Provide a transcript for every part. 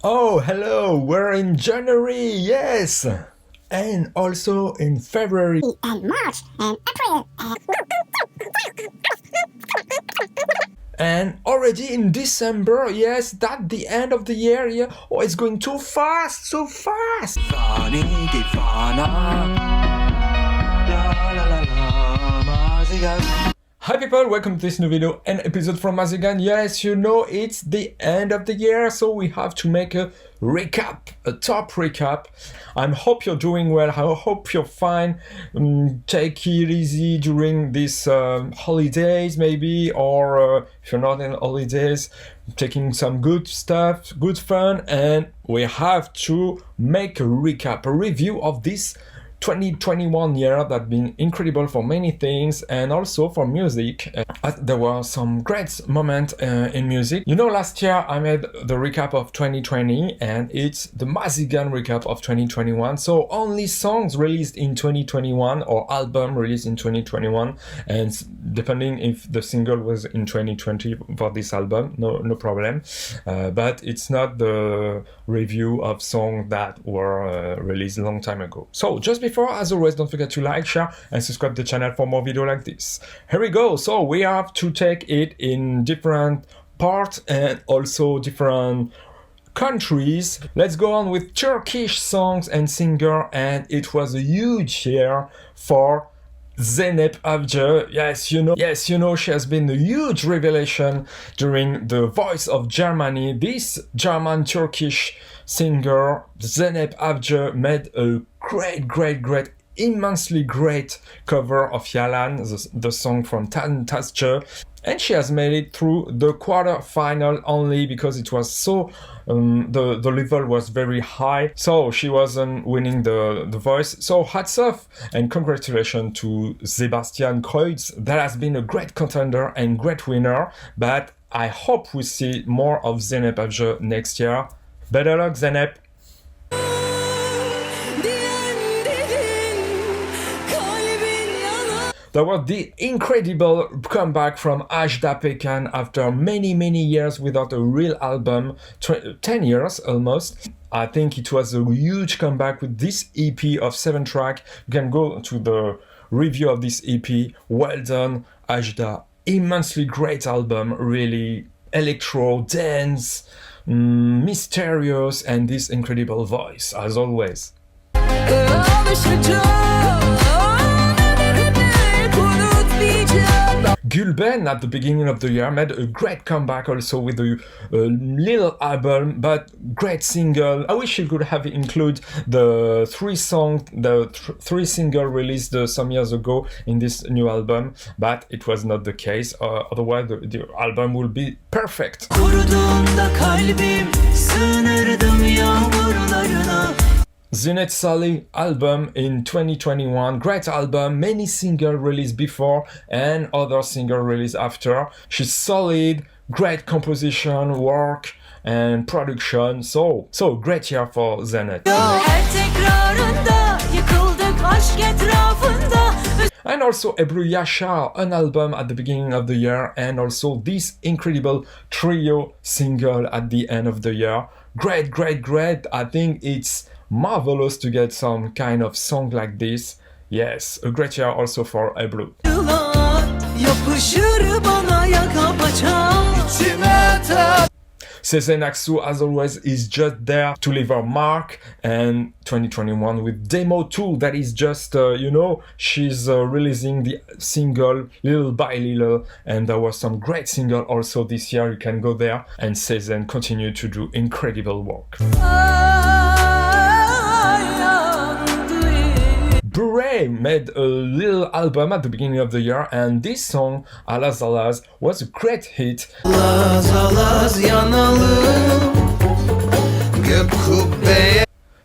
Oh, hello, we're in January, yes! And also in February and March and April and already in December, yes, that's the end of the year, yeah. Oh, it's going too fast, so fast! Hi people, welcome to this new video and episode from Mazigaan. Yes, you know, it's the end of the year, so we have to make a recap, a top recap. I hope you're doing well, I hope you're fine. Take it easy during these holidays maybe, or if you're not in holidays, taking some good stuff, good fun, and we have to make a recap, a review of this 2021 year that's been incredible for many things and also for music. There were some great moments in music. You know, last year I made the recap of 2020 and it's the Mazigaan recap of 2021. So only songs released in 2021 or album released in 2021, and depending if the single was in 2020 for this album, no problem. But it's not the review of songs that were released a long time ago. So just before, as always, don't forget to like, share and subscribe to the channel for more videos like this. Here we go. So we have to take it in different parts and also different countries. Let's go on with Turkish songs and singer, and it was a huge year for Zeynep Avci. Yes, you know, she has been a huge revelation during the Voice of Germany. This German-Turkish singer, Zeynep Avci, made a great, immensely great cover of Yalan, the song from Tasce, and she has made it through the quarter-final only because it was so the level was very high, so she wasn't winning the voice. So hats off and congratulations to Sebastian Kreuz. That has been a great contender and great winner, but I hope we see more of Zeynep Avci next year. Better luck, Zeynep. There was the incredible comeback from Ajda Pekkan after many years without a real album, 10 years almost. I think it was a huge comeback with this EP of 7 tracks. You can go to the review of this EP. Well done, Ajda. Immensely great album, really electro, dance, mysterious, and this incredible voice, as always. Gulben at the beginning of the year made a great comeback also with a little album, but great single. I wish it could have included the three single released some years ago in this new album, but it was not the case. Otherwise the album will be perfect. Ziynet Sali album in 2021, great album, many singles released before and other singles released after. She's solid, great composition, work and production, so great year for Ziynet. And also Ebru Yasar, an album at the beginning of the year, and also this incredible trio single at the end of the year. Great. I think it's marvelous to get some kind of song like this. Yes, a great year also for Ebru. Sezen Aksu, as always, is just there to leave her mark, and 2021 with Demo 2, that is just, you know, she's releasing the single little by little, and there was some great single also this year. You can go there, and Sezen continue to do incredible work. Buray made a little album at the beginning of the year, and this song, Alaz Alaz, was a great hit.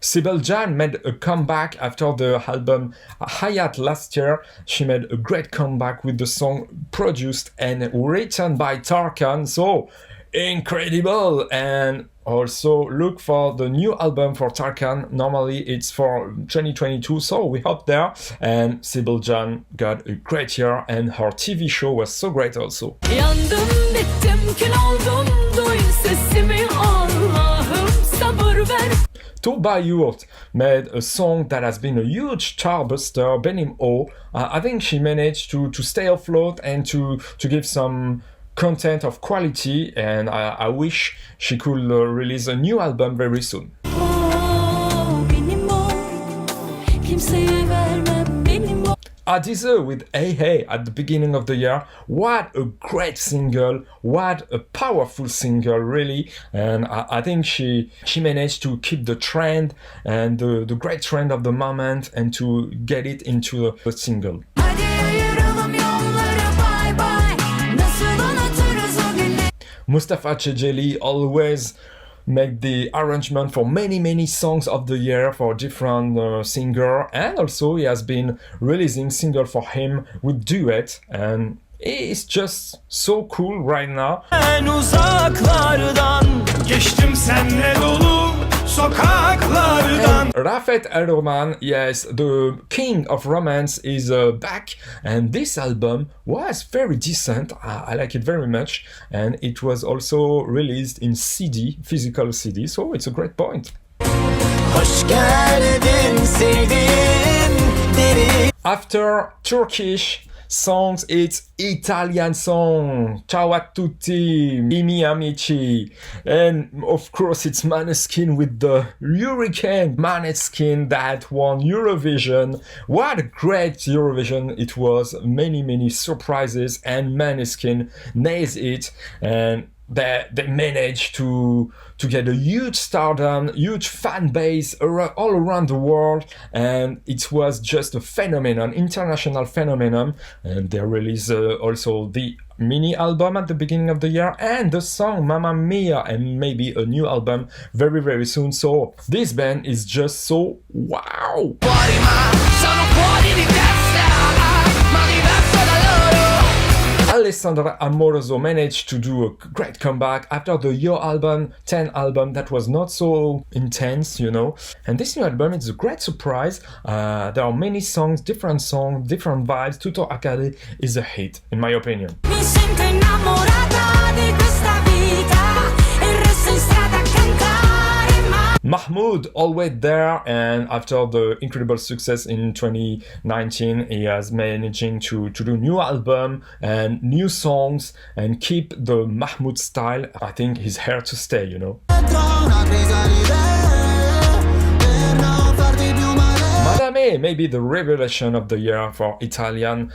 Sibel Can made a comeback after the album Hayat last year. She made a great comeback with the song produced and written by Tarkan, so incredible. And also look for the new album for Tarkan. Normally it's for 2022, so we hope there. And Sibel Can got a great year, and her TV show was so great also. Yandım, bittim, kül oldum, duy sesimi Allah'ım, Tugba Yurt made a song that has been a huge chartbuster, Benim O. I think she managed to stay afloat and to give some content of quality, and I wish she could release a new album very soon. Hadise with Hey Hey at the beginning of the year. What a great single, what a powerful single, really. And I think she managed to keep the trend and the great trend of the moment and to get it into a single. Mustafa Ceceli always make the arrangement for many songs of the year for different singer, and also he has been releasing single for him with duet, and it's just so cool right now. And Rafet El Roman, yes, the king of romance, is back, and this album was very decent. I like it very much, and it was also released in CD, physical CD, so it's a great point. After Turkish songs, it's Italian song. Ciao a tutti, I miei amici. And of course it's Maneskin with the Hurricane. Maneskin that won Eurovision. What a great Eurovision it was. Many surprises, and Maneskin nails it, and they managed to get a huge stardom, huge fan base all around the world, and it was just a phenomenon, international phenomenon. And they released also the mini album at the beginning of the year and the song Mamma Mia, and maybe a new album very soon. So this band is just so wow. Alessandra Amoroso managed to do a great comeback after the Yo album, 10 album that was not so intense, you know. And this new album is a great surprise. There are many songs, different vibes. Tutto Accade is a hit, in my opinion. Mahmoud always there, and after the incredible success in 2019, he has managing to do new album and new songs and keep the Mahmoud style. I think he's here to stay, you know. Madame may be the revelation of the year for Italian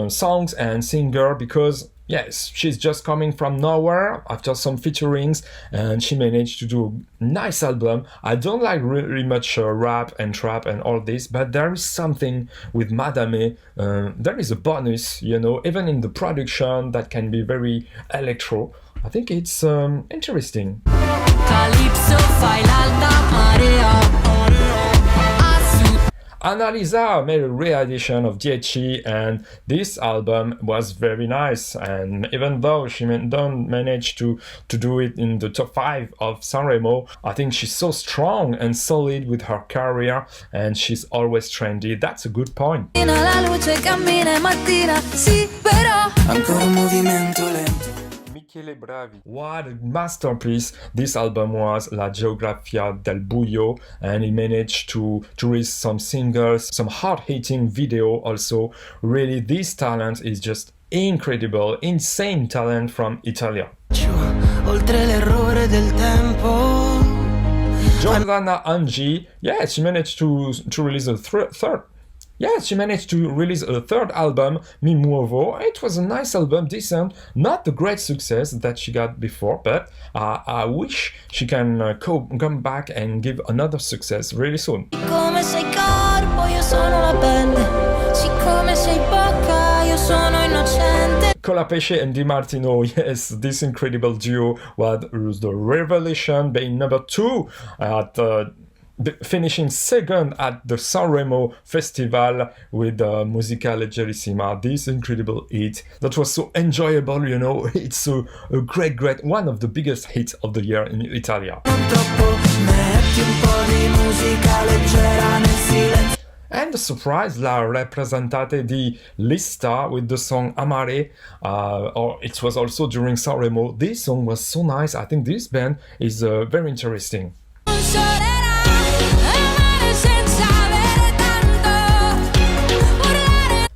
songs and singer, because yes, she's just coming from nowhere after some featurings, and she managed to do a nice album. I don't like really much rap and trap and all this, but there is something with Madame. There is a bonus, you know, even in the production that can be very electro. I think it's interesting. AnnaLisa made a reedition of Dieci, and this album was very nice. And even though she don't manage to do it in the top 5 of Sanremo, I think she's so strong and solid with her career, and she's always trendy. That's a good point. Michele Bravi. What a masterpiece this album was, La Geografia del Buio, and he managed to release some singles, some hard-hitting video also. Really, this talent is just incredible, insane talent from Italy. Giordana Angi, yes, she managed to release a third. Yes, she managed to release a third album, Mi Muovo. It was a nice album, decent, not the great success that she got before, but I wish she can come back and give another success really soon. Colapesce Dimartino, yes, this incredible duo was the revelation, being number 2 at finishing second at the Sanremo Festival with Musica Leggerissima. This incredible hit that was so enjoyable, you know. It's a great, one of the biggest hits of the year in Italy. And the surprise, la rappresentate di Lista with the song Amare, or it was also during Sanremo. This song was so nice. I think this band is very interesting.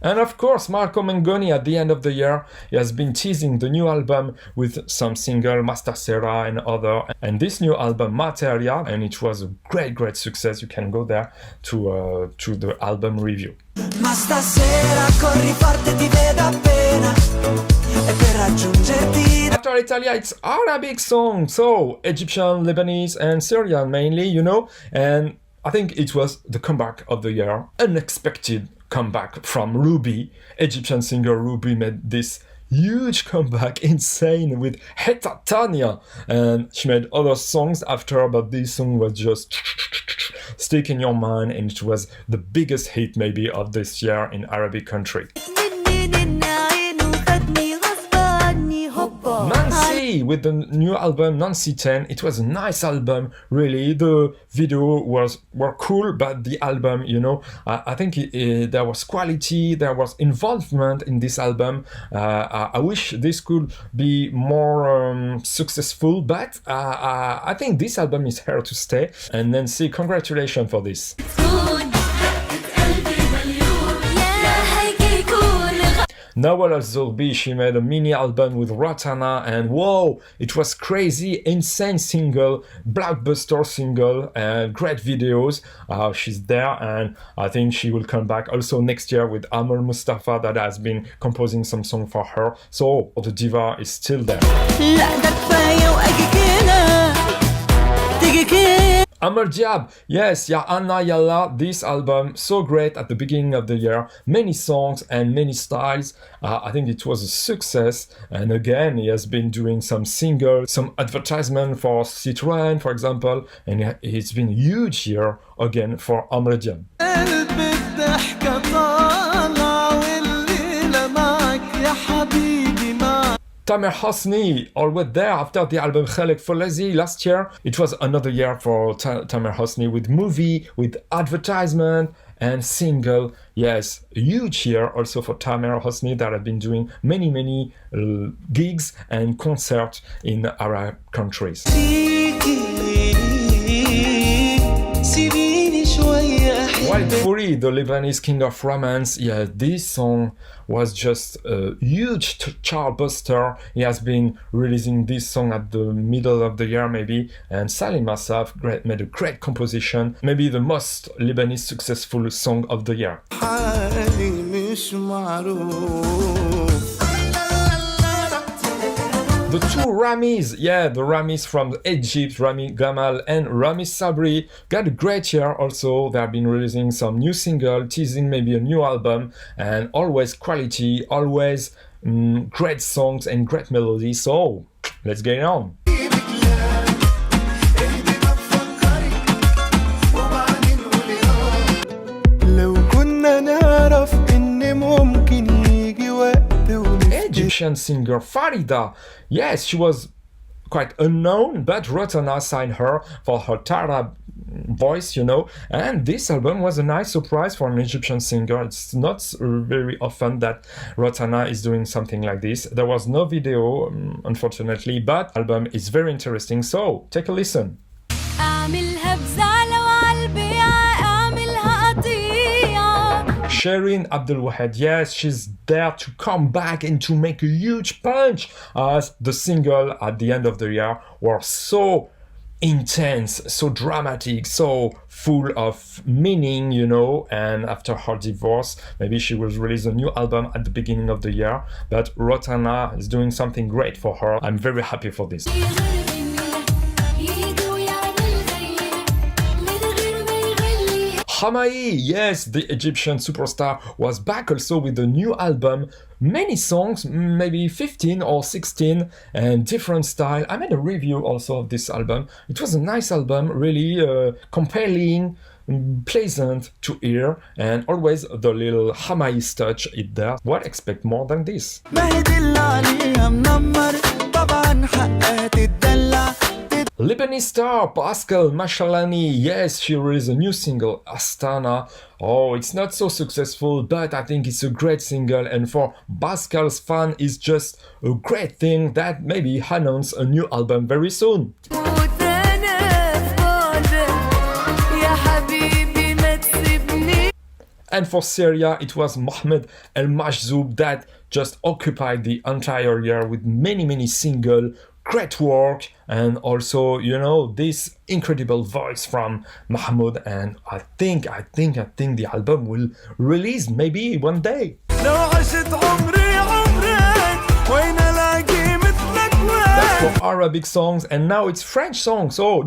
And of course, Marco Mengoni at the end of the year, he has been teasing the new album with some single, Mastasera and other. And this new album, Materia, and it was a great success. You can go there to the album review. Ma stasera corri forte ti vedo appena e per raggiungerti. After Italia, it's Arabic song, so Egyptian, Lebanese and Syrian mainly, you know, and I think it was the comeback of the year, unexpected comeback from Ruby. Egyptian singer Ruby made this huge comeback, insane, with Heta Tanya, and she made other songs after, but this song was just stick in your mind, and it was the biggest hit maybe of this year in Arabic country. Nancy with the new album Nancy 10. It was a nice album, really. The video were cool, but the album, you know, I think there was quality, there was involvement in this album. I wish this could be more successful, but I think this album is here to stay. And Nancy, congratulations for this. Wael Kfoury, she made a mini album with Rotana, and whoa, it was crazy, insane single, blockbuster single, and great videos. She's there, and I think she will come back also next year with Amr Mustafa, that has been composing some song for her. So the diva is still there. Amr Diab, yes, Ya Anna Yalla, this album, so great at the beginning of the year, many songs and many styles. I think it was a success, and again, he has been doing some singles, some advertisement for Citroën, for example, and it's been a huge year again for Amr Diab. Tamer Hosni, always there after the album Khalek Folazi last year. It was another year for Tamer Hosni with movie, with advertisement and single. Yes, a huge year also for Tamer Hosni, that have been doing many gigs and concerts in Arab countries. Wael Kfoury, the Lebanese king of romance, yeah, this song was just a huge chartbuster. He has been releasing this song at the middle of the year maybe, and Salim Assaf made a great composition, maybe the most Lebanese successful song of the year. The two Ramys, yeah, the Ramys from Egypt, Ramy Gamal and Ramy Sabry, got a great year also. They have been releasing some new single, teasing maybe a new album, and always quality, always great songs and great melodies. So, let's get it on. Egyptian singer Farida. Yes, she was quite unknown, but Rotana signed her for her Tarab voice, you know, and this album was a nice surprise for an Egyptian singer. It's not very often that Rotana is doing something like this. There was no video, unfortunately, but the album is very interesting, so take a listen. Shireen Abdulwahed, yes, she's there to come back and to make a huge punch, as the single at the end of the year were so intense, so dramatic, so full of meaning, you know, and after her divorce, maybe she will release a new album at the beginning of the year, but Rotana is doing something great for her. I'm very happy for this. Hamaki, yes, the Egyptian superstar was back also with a new album. Many songs, maybe 15 or 16, and different style. I made a review also of this album. It was a nice album, really compelling, pleasant to hear, and always the little Hamaki touch is there. What expect more than this? Lebanese star Pascale Machaalani, yes, she released a new single, Astana. Oh, it's not so successful, but I think it's a great single, and for Pascale's fan, it's just a great thing that maybe announce a new album very soon. And for Syria, it was Mohamed El Majzoub that just occupied the entire year with many singles, great work, and also, this incredible voice from Mahmoud. And I think the album will release maybe one day. That's for Arabic songs, and now it's French songs. So,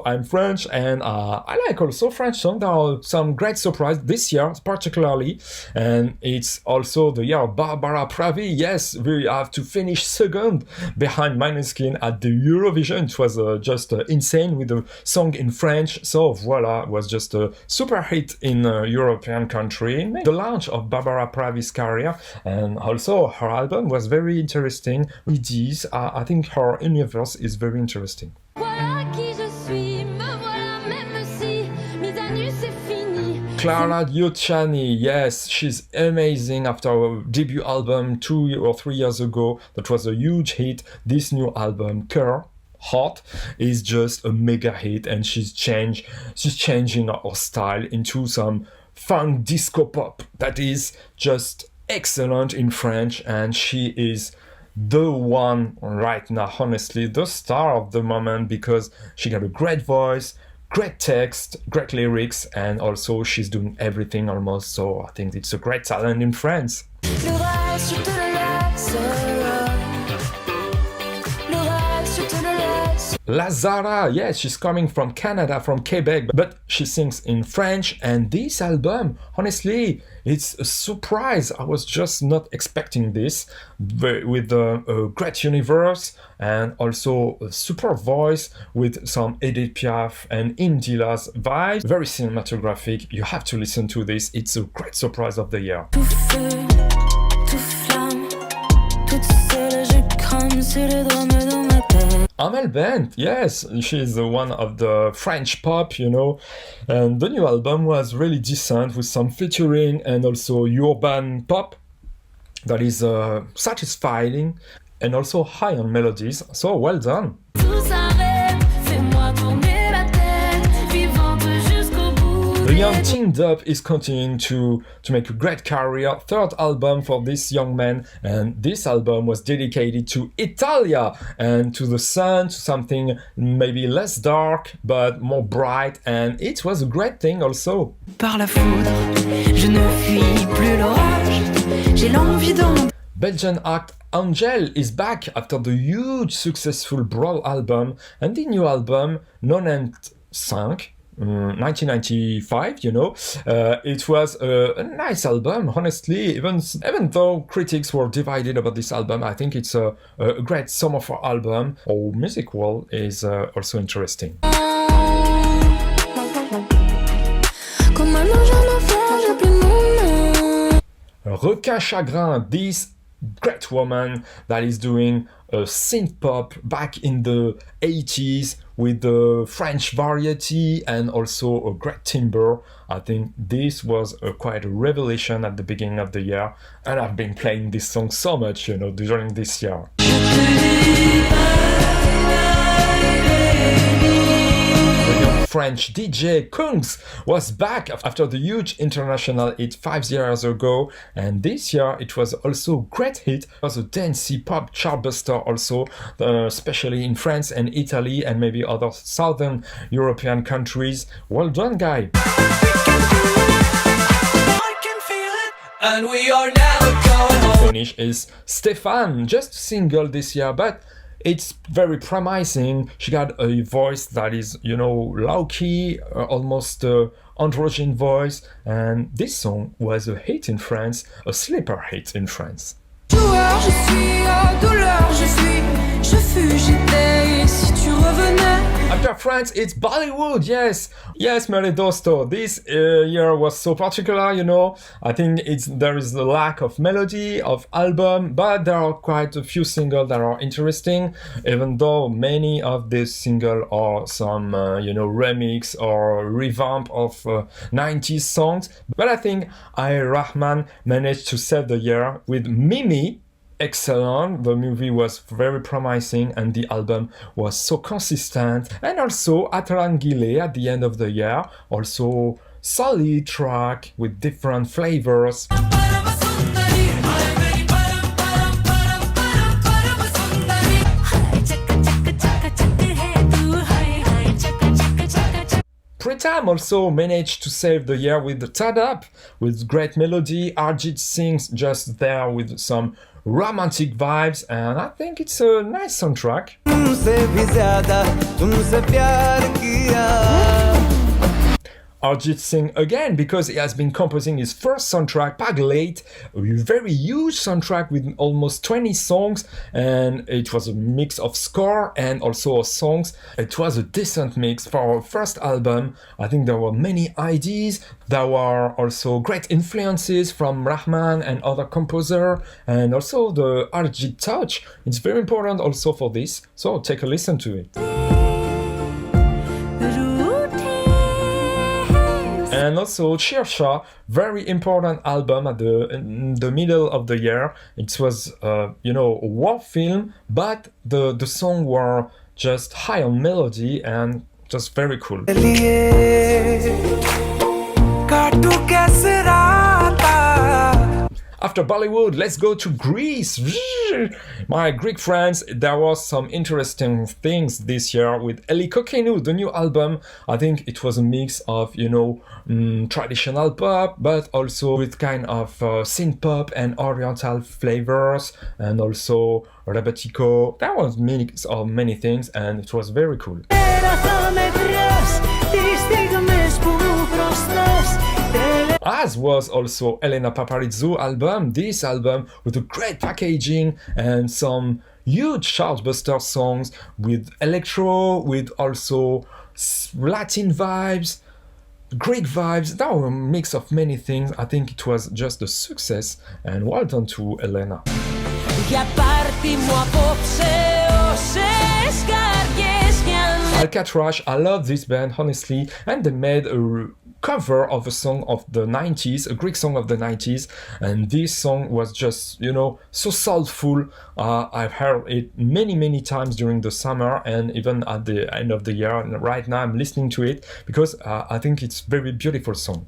I'm French, and I like also French songs. There are some great surprises this year, particularly, and it's also the year of Barbara Pravi. Yes, we have to finish second behind Maneskin at the Eurovision. It was just insane with the song in French. So voila, it was just a super hit in a European country. The launch of Barbara Pravi's career, and also her album was very interesting. Hadise, I think her universe is very interesting. Clara Luciani, yes, she's amazing. After her debut album 2 or 3 years ago, that was a huge hit. This new album, Hot, is just a mega hit, and she's changing her style into some funk disco pop that is just excellent in French, and she is the one right now, honestly, the star of the moment, because she got a great voice, great text, great lyrics, and also she's doing everything almost. So I think it's a great talent in France. Lazara, yes, she's coming from Canada, from Quebec, but she sings in French, and this album, honestly, it's a surprise. I was just not expecting this, with a great universe, and also a super voice with some Edith Piaf and Indila's vibes. Very cinematographic. You have to listen to this. It's a great surprise of the year. Amel Bent, yes, she's one of the French pop, and the new album was really decent with some featuring and also urban pop that is satisfying and also high on melodies, so well done. The young teamed up is continuing to make a great career. Third album for this young man, and this album was dedicated to Italia and to the sun, to something maybe less dark but more bright, and it was a great thing also. Par la foudre, je ne fuis plus l'orage, j'ai l'envie de... Belgian act Angel is back after the huge successful Brawl album, and the new album, 95, 1995, it was a nice album, honestly, even though critics were divided about this album. I think it's a great summer for album. Our music world is also interesting. Requin Chagrin, this great woman that is doing synth pop back in the 80s with the French variety and also a great timbre. I think this was quite a revelation at the beginning of the year, and I've been playing this song so much, during this year. French DJ Kungs was back after the huge international hit 5 years ago, and this year it was also a great hit. It was a dancey pop chartbuster also, especially in France and Italy and maybe other southern European countries. Well done, guy. And we are never going home. Finish is Stéphane, just single this year, but it's very promising. She got a voice that is, low key, almost androgyne voice, and this song was a hit in France, a sleeper hit in France. Joueur, je suis, douleur, je suis, je fus, j'étais, si tu revenais. After France, it's Bollywood, yes, Mele Dosto. This year was so particular, I think there is a lack of melody, of album, but there are quite a few singles that are interesting, even though many of these singles are some, remix or revamp of 90s songs. But I think Rahman managed to save the year with Mimi. Excellent. The movie was very promising and the album was so consistent. And also Atrangile at the end of the year, also solid track with different flavors. Pritam also managed to save the year with the Tad Up, with great melody. Arjit sings just there with some romantic vibes, and I think it's a nice soundtrack. Arjit sing again because he has been composing his first soundtrack, Paglate, a very huge soundtrack with almost 20 songs, and it was a mix of score and also songs. It was a decent mix for our first album. I think there were many ideas. There were also great influences from Rahman and other composers, and also the Arjit touch. It's very important also for this, so take a listen to it. And also Shersha, very important album in the middle of the year. It was, a war film, but the songs were just high on melody and just very cool. After Bollywood, let's go to Greece. My Greek friends, there was some interesting things this year with Eli Kokenou, the new album. I think it was a mix of, traditional pop, but also with kind of synth pop and oriental flavors, and also rebetiko. That was a mix of many things, and it was very cool. As was also Elena Paparizou album, this album with a great packaging and some huge chartbuster songs with electro, with also Latin vibes, Greek vibes. That was a mix of many things. I think it was just a success, and well done to Elena. Alcatraz, I love this band, honestly, and they made a cover of a song of the 90s, a Greek song of the 90s, and this song was just, so soulful. I've heard it many times during the summer and even at the end of the year, and right now I'm listening to it because I think it's a very beautiful song.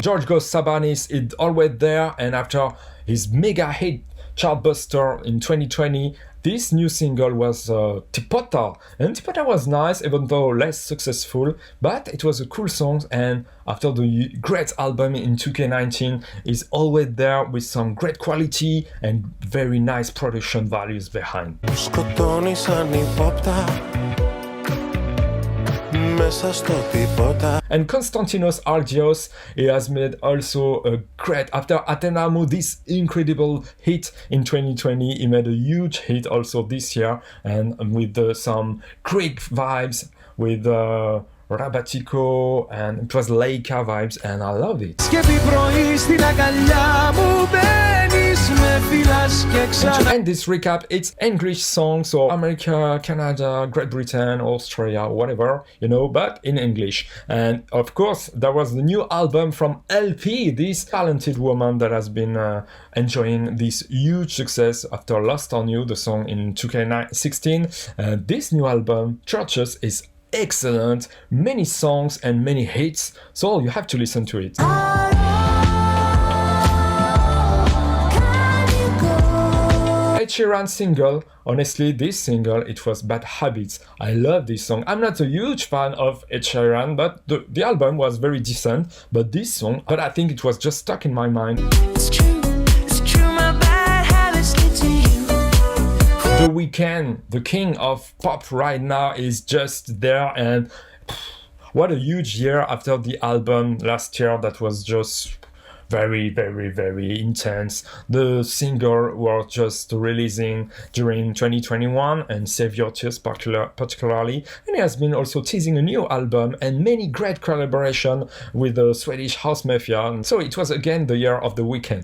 Georgios Sabanis is always there, and after his mega hit chartbuster in 2020, this new single was Tipota, and Tipota was nice, even though less successful, but it was a cool song, and after the great album in 2K19, is always there with some great quality and very nice production values behind. And Konstantinos Argios, he has made also a great, after Athenamu, this incredible hit in 2020, he made a huge hit also this year, and with some Greek vibes, with Rabatiko, and it was Leica vibes, and I love it. And to end this recap, it's English songs, so America, Canada, Great Britain, Australia, whatever, but in English. And of course, there was the new album from LP, this talented woman that has been enjoying this huge success after Lost on You, the song in 2K16. This new album, Churches, is excellent, many songs and many hits, so you have to listen to it. Ed Sheeran single, honestly this single, it was Bad Habits. I love this song. I'm not a huge fan of Ed Sheeran, but the album was very decent, but this song, I think it was just stuck in my mind. It's true, my bad habits get to you. The Weeknd, the king of pop right now, is just there, and what a huge year after the album last year that was just very intense. The single was just releasing during 2021 and Save Your Tears particularly, and he has been also teasing a new album and many great collaboration with the Swedish House Mafia, and so it was again the year of The Weeknd.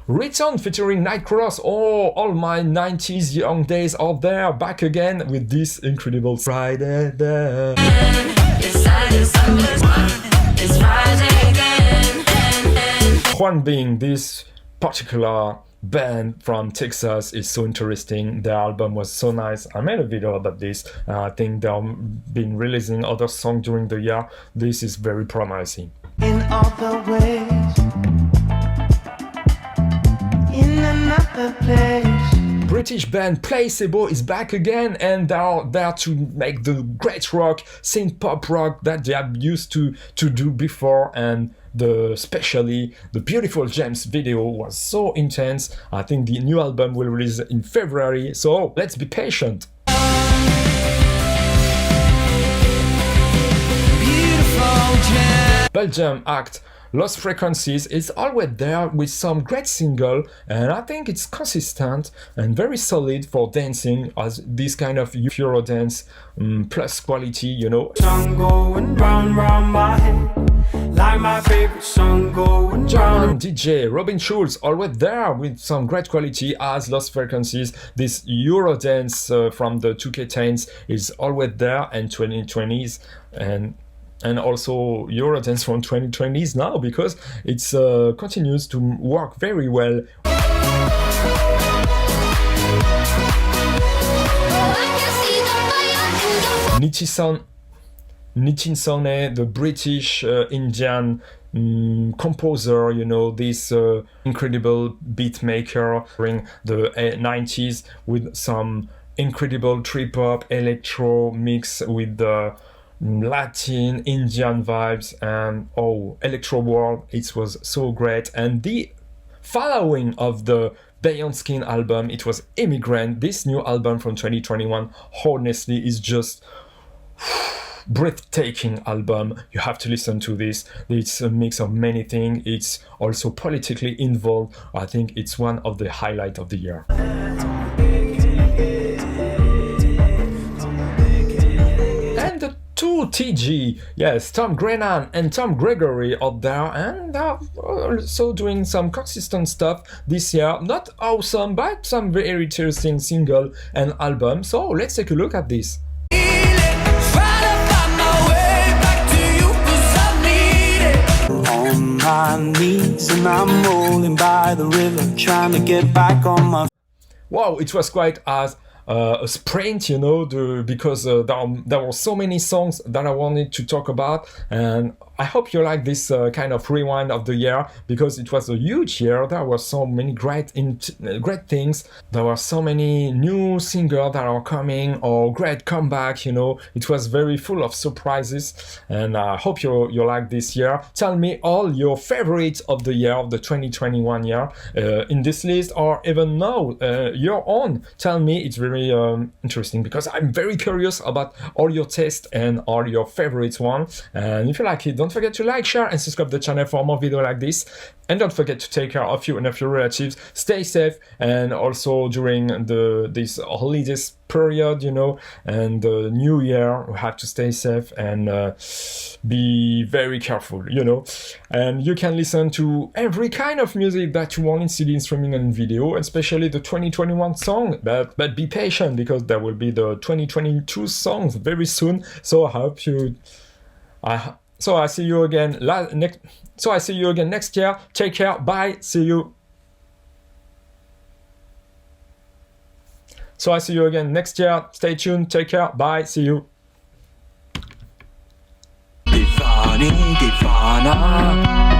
Return featuring Nightcross. All my 90s young days are there, back again with this incredible Friday there. Juan being this particular band from Texas is so interesting. Their album was so nice. I made a video about this. I think they've been releasing other songs during the year. This is very promising. In other ways, in another place. British band Placebo is back again, and they are there to make the great rock, synth pop rock that they have used to do before, and especially the Beautiful Gems video was so intense. I think the new album will release in February, so let's be patient. Belgium act Lost Frequencies is always there with some great single, and I think it's consistent and very solid for dancing as this kind of Eurodance plus quality, you know. Sun going round my head, like my favorite song going German DJ Robin Schulz always there with some great quality as Lost Frequencies. This Eurodance from the 2K10s is always there, and 2020s and also Eurodance from 2020s now, because it's continues to work very well. Nitin Sone, the British Indian composer, you know, this incredible beat maker during the 90s with some incredible trip-hop electro mix with the Latin Indian vibes, and electro world. It was so great. And the following of the Beyond Skin album, it was Immigrant. This new album from 2021 honestly is just breathtaking album. You have to listen to this. It's a mix of many things. It's also politically involved. I think it's one of the highlights of the year. And the 2TG, yes, Tom Grennan and Tom Gregory out there, and they're also doing some consistent stuff this year. Not awesome, but some very interesting single and album. So let's take a look at this. On my knees and I'm rolling by the river, trying to get back on my. Wow, it was quite as a sprint, you know, because there were so many songs that I wanted to talk about, and I hope you like this kind of rewind of the year, because it was a huge year. There were so many great things. There were so many new singers that are coming, or great comeback, you know. It was very full of surprises, and I hope you like this year. Tell me all your favorites of the year, of the 2021 year, in this list, or even now, your own. Tell me, it's very interesting, because I'm very curious about all your taste and all your favorites one. And if you like it, don't forget to like, share and subscribe to the channel for more videos like this. And don't forget to take care of you and of your relatives. Stay safe, and also during this holidays period, you know, and the new year, we have to stay safe and be very careful, you know. And you can listen to every kind of music that you want in CD, in streaming and video, especially the 2021 song. But be patient, because there will be the 2022 songs very soon. So I hope you. So I see you again next year. Take care. Bye. See you. So I see you again next year. Stay tuned. Take care. Bye. See you. Divani, Divana.